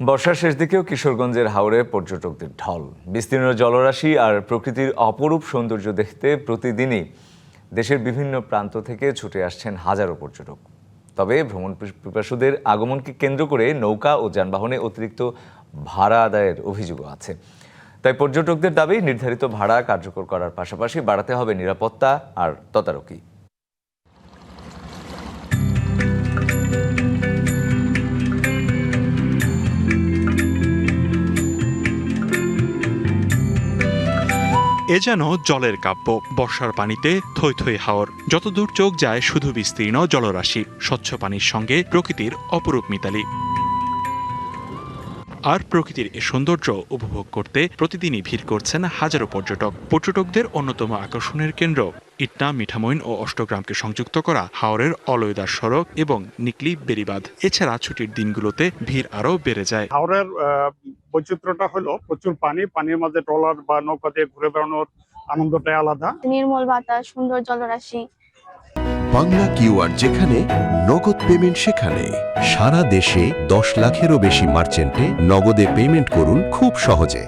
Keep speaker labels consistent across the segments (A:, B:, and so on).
A: বর্ষার শেষ দিকেও কিশোরগঞ্জের হাওরে পর্যটকদের ঢল। বিস্তীর্ণ জলরাশি আর প্রকৃতির অপরূপ সৌন্দর্য দেখতে প্রতিদিনই দেশের বিভিন্ন প্রান্ত থেকে ছুটে আসছেন হাজারো পর্যটক। তবে ভ্রমণ পিপাসুদের আগমনকে কেন্দ্র করে নৌকা ও যানবাহনে অতিরিক্ত ভাড়া আদায়ের অভিযোগও আছে। তাই পর্যটকদের দাবি নির্ধারিত ভাড়া কার্যকর করার পাশাপাশি বাড়াতে হবে নিরাপত্তা আর তদারকি।
B: এ যেন জলের কাব্য। বর্ষার পানিতে থই থই হাওর, যতদূর চোখ যায় শুধু বিস্তীর্ণ জলরাশি, স্বচ্ছ পানির সঙ্গে প্রকৃতির অপরূপ মিতালি। আর প্রকৃতির এ সৌন্দর্য উপভোগ করতে প্রতিদিনই ভিড় করছেন হাজারো পর্যটক। পর্যটকদের অন্যতম আকর্ষণের কেন্দ্র ইটনা, মিঠামইন ও অষ্টগ্রামকে সংযুক্ত করা হাওরের অলয়দার সড়ক এবং নিকলি বেড়িবাঁধ। এছাড়া ছুটির দিনগুলোতে ভিড় আরও বেড়ে যায়।
C: হাওরের বৈচিত্র্যটা হলো প্রচুর পানির মাঝে ট্রলার বা নৌকা দিয়ে ঘুরে বেড়ানোর আনন্দটাই আলাদা।
D: নির্মল বাতাস, সুন্দর জলরাশি।
E: বাংলা কিউআর যেখানে নগদ পেমেন্ট সেখানে। সারা দেশে 10 লাখেরও বেশি মার্চেন্টে নগদে পেমেন্ট করুন খুব সহজে।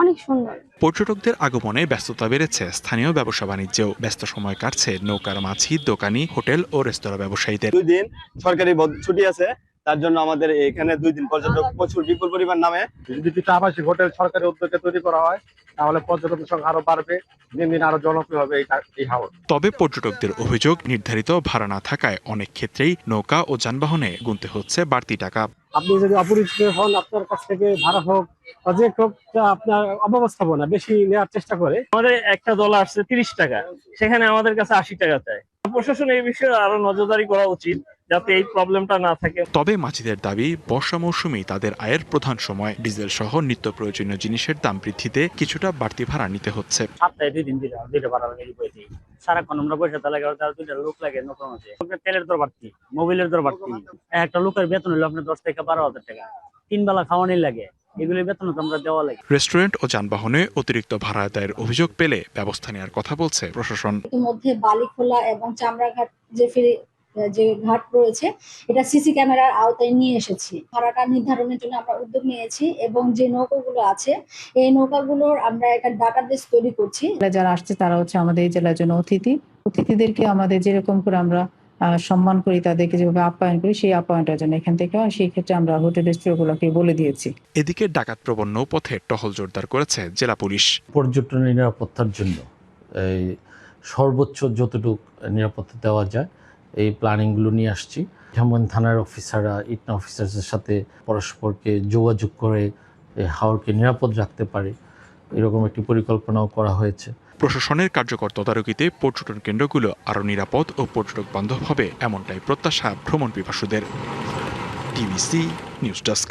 D: অনেক সুন্দর।
B: পর্যটকদের আগমনে ব্যস্ততা বেড়েছে স্থানীয় ব্যবসা বাণিজ্যেও। ব্যস্ত সময় কাটছে নৌকার মাঝি, দোকানি, হোটেল ও রেস্তোরাঁ ব্যবসায়ীদের।
F: 2 দিন সরকারি ছুটি আছে, তার জন্য আমাদের এখানে 2 দিন পর্যটক প্রচুর বিপুল পরিমাণ নামে।
C: যদি কিছু আবাসিক হোটেল সরকারি উদ্যোগে তৈরি করা হয় তাহলে পর্যটকের সংখ্যা আরো বাড়বে, দিন দিন আরো জনপ্রিয় হবে এই হাওর।
B: তবে পর্যটকদের অভিযোগ, নির্ধারিত ভাড়া না থাকায় অনেক ক্ষেত্রেই নৌকা ও যানবাহনে গুনতে হচ্ছে বাড়তি টাকা।
G: আপনি যদি অপরিচিত হন, আপনার কাছ থেকে ভাড়া হোক বা যে হোক, আপনার অব্যবস্থাপনা বেশি নেওয়ার চেষ্টা করে।
H: আমাদের একটা দল আসছে 30 টাকা, সেখানে আমাদের কাছে 80 টাকা চায়। প্রশাসন এই বিষয়ে আরো নজরদারি করা উচিত যাতে এই প্রবলেমটা না থাকে।
B: তবে মাঝিদের দাবি, বর্ষা মৌসুমেই তাদের আয়ের প্রধান সময়। ডিজেল সহ নিত্য প্রয়োজনীয় জিনিসের দাম বৃদ্ধিতে কিছুটা বাড়তি ভাড়া নিতে হচ্ছে।
H: সপ্তাহে 2 দিন দুইটা ভাড়া লাগে বইতে। সারাক্ষণ আমরা পয়সা লাগে, তার 2টা লোক লাগে নৌকার মাঝে। তেলের দর বাড়তি, মোবিলের দর বাড়তি। একটা লোকের বেতন হলো আপনার 10 থেকে 12,000 টাকা। 3 বেলা খাওয়ানি লাগে, এগুলির বেতন তো আমরা দেওয়া লাগে।
B: রেস্টুরেন্ট ও যানবাহনে অতিরিক্ত ভাড়া আদায়ের অভিযোগ পেলে ব্যবস্থা নেওয়ার কথা বলছে প্রশাসন।
I: মধ্যে বালিখোলা এবং চামড়াঘাট যে ঘাট রয়েছে, এটা সিসি ক্যামেরার আওতায় নিয়ে এসেছি। ভাড়াটা নির্ধারণের জন্য আমরা উদ্যোগ নিয়েছি এবং যে নৌকাগুলো আছে এই নৌকাগুলোর আমরা একটা ডাটাবেস তৈরি করছি।
J: যারা আসছে তারা হচ্ছে আমাদের এই জেলার জন্য অতিথিদেরকে আমাদের যেরকম করে আমরা সম্মান করি, তাদেরকে যেভাবে আপ্যায়ন করি, সেই আপ্যায়নটার জন্য এখান থেকে সেই ক্ষেত্রে আমরা হোটেল রেস্টুরেন্টগুলোকে বলে দিয়েছি।
B: এদিকে ডাকাত প্রবণ নৌপথে টহল জোরদার করেছে জেলা পুলিশ।
K: পর্যটনের নিরাপত্তার জন্য এই সর্বোচ্চ যতটুকু নিরাপত্তা দেওয়া যায় এই প্ল্যানিংগুলো নিয়ে আসছি। যেমন থানার অফিসাররা ইটনা অফিসারদের সাথে পরস্পরকে যোগাযোগ করে হাওরকে নিরাপদ রাখতে পারে, এরকম একটি পরিকল্পনাও করা হয়েছে।
B: প্রশাসনের কার্যকর তদারকিতে পর্যটন কেন্দ্রগুলো আরও নিরাপদ ও পর্যটক বান্ধব হবে, এমনটাই প্রত্যাশা ভ্রমণ পিপাসুদের। TVC news desk.